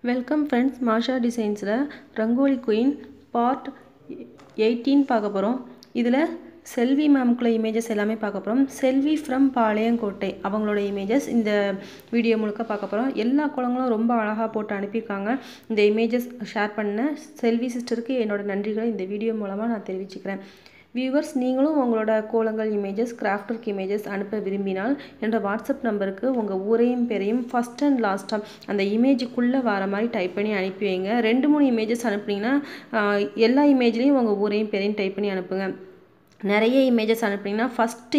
Welcome friends, Masha Designs Rangoli Queen part 18 பார்க்க போறோம். இதுல செல்வி மேம்க்குள்ள இமேजेस எல்லாமே பார்க்க போறோம். செல்வி from பாளையங்கோட்டை அவங்களோட இமேजेस இந்த வீடியோ முழுக்க பார்க்க போறோம். எல்லா கோலங்களும் ரொம்ப அழகா போட்டு அனுப்பிருக்காங்க. இந்த இமேजेस ஷேர் பண்ண செல்வி சிஸ்டருக்கு என்னோட நன்றிகளை இந்த வீடியோ மூலமா நான் தெரிவிச்சுக்கிறேன். Viewers, நீங்களும் உங்களோட கோலங்கள் இமேजेस கிராஃப்ட் ஒர்க் இமேजेस அனுப்ப விரும்பினால் என்ற வாட்ஸ்அப் நம்பருக்கு உங்க ஊரையும் பேரையும் ஃபர்ஸ்ட் அண்ட் லாஸ்டா அந்த இமேஜுக்குள்ள வர மாதிரி டைப் பண்ணி அனுப்பி வைங்க. 2-3 இமேजेस அனுப்புனீங்கன்னா எல்லா இமேஜ்லயும் உங்க ஊரையும் பேரையும் டைப் பண்ணி அனுப்புங்க. நிறைய இமேजेस அனுப்புனீங்கன்னா ஃபர்ஸ்ட்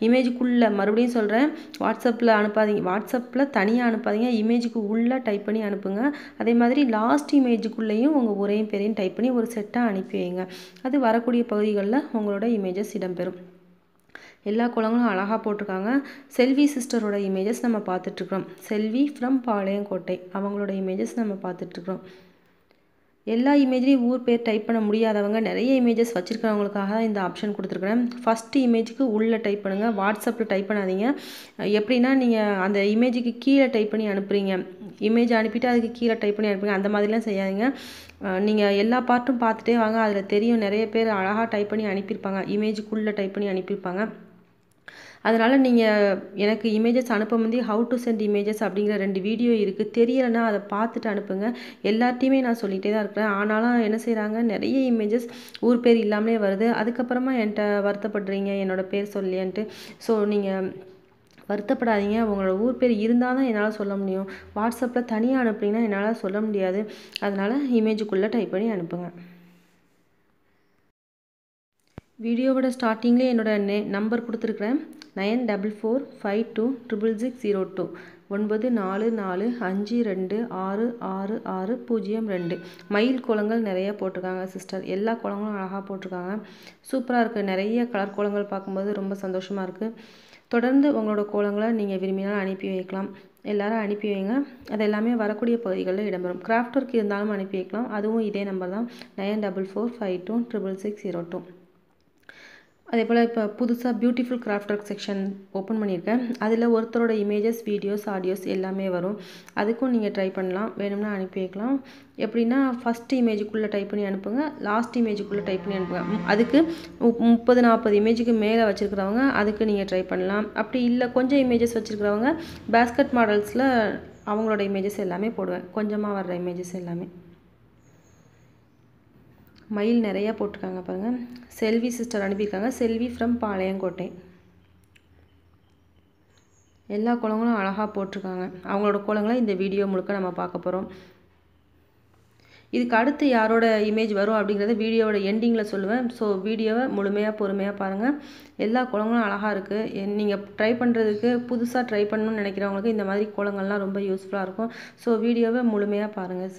இமேஜுக்குள்ள மறுபடியும் சொல்றேன், வாட்ஸ்அப்ல அனுப்பாதீங்க. வாட்ஸ்அப்ல தனியா அனுப்பாதீங்க, இமேஜுக்கு உள்ள டைப் பண்ணி அனுப்புங்க. அதே மாதிரி லாஸ்ட் இமேஜுக்குள்ளேயும் உங்க ஊரையும் பேரையும் டைப் பண்ணி ஒரு செட்டா அனுப்பி வைங்க. அது வரக்கூடிய பகுதிகளில் உங்களோட இமேजेस இடம்பெறும். எல்லா கோலங்களும் அழகா போட்டிருக்காங்க. செல்வி சிஸ்டரோட இமேजेस நம்ம பார்த்துட்டு இருக்கோம். செல்வி from பாளையங்கோட்டை அவங்களோட இமேजेस நம்ம பார்த்துட்டு இருக்கோம். எல்லா இமேஜ்லயும் ஊர் பேர் டைப் பண்ண முடியாதவங்க நிறைய இமேजेस வச்சிருக்கவங்களுக்காக இந்த ஆப்ஷன் கொடுத்துருக்கேன். ஃபர்ஸ்ட் இமேஜுக்கு உள்ள டைப் பண்ணுங்க, வாட்ஸ்அப்ல டைப் பண்ணாதீங்க. எப்படின்னா நீங்க அந்த இமேஜுக்கு கீழே டைப் பண்ணி அனுப்புறீங்க, இமேஜ் அனுப்பிட்டு அதுக்கு கீழே டைப் பண்ணி அனுப்புங்க, அந்த மாதிரிலாம் செய்யாதீங்க. நீங்க எல்லா பார்ட்டும் பார்த்துட்டே வாங்க, அதுல தெரியும் நிறைய பேர் அழகா டைப் பண்ணி அனுப்பியிருப்பாங்க, இமேஜுக்குள்ள டைப் பண்ணி அனுப்பியிருப்பாங்க. அதனால நீங்க எனக்கு இமேजेस அனுப்பும்போது how to send images அப்படிங்கிற 2 வீடியோ இருக்கு, தெரியலனா அதை பார்த்துட்டு அனுப்புங்க. எல்லார்ட்டையுமே நான் சொல்லிட்டே தான் இருக்கேன். ஆனாலும் என்ன செய்றாங்க, நிறைய இமேजेस ஊர் பேர் இல்லாமலே வருது. அதுக்கப்புறமா என்கிட்ட வருத்தப்படுறீங்க என்னோட பேர் சொல்லியன்ட்டு. ஸோ நீங்க வருத்தப்படாதீங்க. உங்களோட ஊர் பேர் இருந்தால் தான் என்னால் சொல்ல முடியும். வாட்ஸ்அப்பில் தனியாக அனுப்புனீங்கன்னா என்னால் சொல்ல முடியாது. அதனால இமேஜுக்குள்ளே டைப் பண்ணி அனுப்புங்க. வீடியோவோட ஸ்டார்டிங்லேயே என்னோட நம்பர் கொடுத்துருக்குறேன், 9445266602 9445266602. மயில் கோலங்கள் நிறைய போட்டிருக்காங்க சிஸ்டர். எல்லா கோலங்களும் அழகாக போட்டிருக்காங்க, சூப்பராக இருக்குது. நிறைய கலர் கோலங்கள் பார்க்கும்போது ரொம்ப சந்தோஷமாக இருக்குது. தொடர்ந்து உங்களோட கோலங்களை நீங்கள் விரும்பினால் அனுப்பி வைக்கலாம். எல்லாரும் அனுப்பி வைங்க, அது எல்லாமே வரக்கூடிய பகுதிகளில் இடம்பெறும். கிராஃப்ட் ஒர்க் இருந்தாலும் அனுப்பி வைக்கலாம், அதுவும் இதே நம்பர் தான், 9445266602. அதே போல் இப்போ புதுசாக beautiful craft work section open பண்ணியிருக்கேன். அதில் ஒருத்தரோட இமேஜஸ், வீடியோஸ், ஆடியோஸ் எல்லாமே வரும். அதுக்கும் நீங்கள் ட்ரை பண்ணலாம், வேணும்னா அனுப்பி வைக்கலாம். எப்படின்னா ஃபஸ்ட் இமேஜுக்குள்ளே டைப் பண்ணி அனுப்புங்க, லாஸ்ட் இமேஜுக்குள்ளே டைப் பண்ணி அனுப்புங்க. அதுக்கு 30-40 இமேஜுக்கு மேலே வச்சுருக்கிறவங்க அதுக்கு நீங்கள் ட்ரை பண்ணலாம். அப்படி இல்லை கொஞ்சம் இமேஜஸ் வச்சுருக்கிறவங்க பேஸ்கட் மாடல்ஸில் அவங்களோட இமேஜஸ் எல்லாமே போடுவேன், கொஞ்சமாக வர்ற இமேஜஸ் எல்லாமே. மயில் நிறைய போட்டிருக்காங்க பாருங்க. செல்வி சிஸ்டர் அனுப்பியிருக்காங்க, செல்வி from பாளையங்கோட்டை. எல்லா கோலங்களும் அழகாக போட்டிருக்காங்க. அவங்களோட கோலங்களை இந்த வீடியோ முழுக்க நம்ம பார்க்க போகிறோம். இதுக்கு அடுத்து யாரோட இமேஜ் வரும் அப்படிங்கிறத வீடியோவோட எண்டிங்கில் சொல்லுவேன். ஸோ வீடியோவை முழுமையாக பொறுமையாக பாருங்கள். எல்லா கோலங்களும் அழகாக இருக்குது. நீங்கள் ட்ரை பண்ணுறதுக்கு, புதுசாக ட்ரை பண்ணணும்னு நினைக்கிறவங்களுக்கு இந்த மாதிரி கோலங்கள்லாம் ரொம்ப யூஸ்ஃபுல்லாக இருக்கும். ஸோ வீடியோவை முழுமையாக பாருங்கள்.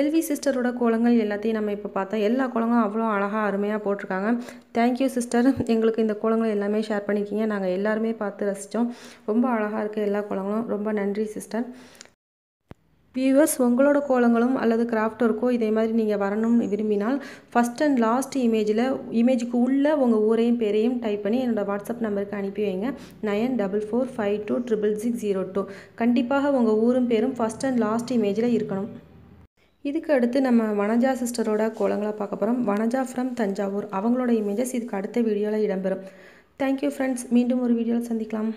செல்வி சிஸ்டரோட கோலங்கள் எல்லாத்தையும் நம்ம இப்போ பார்த்தோம். எல்லா கோலங்களும் அவ்வளோ அழகாக அருமையாக போட்டிருக்காங்க. தேங்க்யூ சிஸ்டர், எங்களுக்கு இந்த கோலங்கள் எல்லாமே ஷேர் பண்ணிக்கிங்க. நாங்கள் எல்லாருமே பார்த்து ரசித்தோம். ரொம்ப அழகாக இருக்குது எல்லா கோலங்களும். ரொம்ப நன்றி சிஸ்டர். வியூவர்ஸ், உங்களோட கோலங்களும் அல்லது கிராஃப்ட் ஒர்க்கோ இதே மாதிரி நீங்கள் வரணும்னு விரும்பினால் ஃபஸ்ட் அண்ட் லாஸ்ட் இமேஜுக்கு உள்ளே உங்கள் ஊரையும் பேரையும் டைப் பண்ணி என்னோடய வாட்ஸ்அப் நம்பருக்கு அனுப்பி வைங்க. 9445266602. கண்டிப்பாக உங்கள் ஊரும் பேரும் ஃபஸ்ட் அண்ட் லாஸ்ட் இமேஜில் இருக்கணும். இதுக்கு அடுத்து நம்ம வனஜா சிஸ்டரோட கோலங்களை பார்க்க போகிறோம். வனஜா ஃப்ரம் தஞ்சாவூர், அவங்களோட இமேஜஸ் இதுக்கு அடுத்த வீடியோவில் இடம்பெறும். தேங்க்யூ ஃப்ரெண்ட்ஸ், மீண்டும் ஒரு வீடியோவில் சந்திக்கலாம்.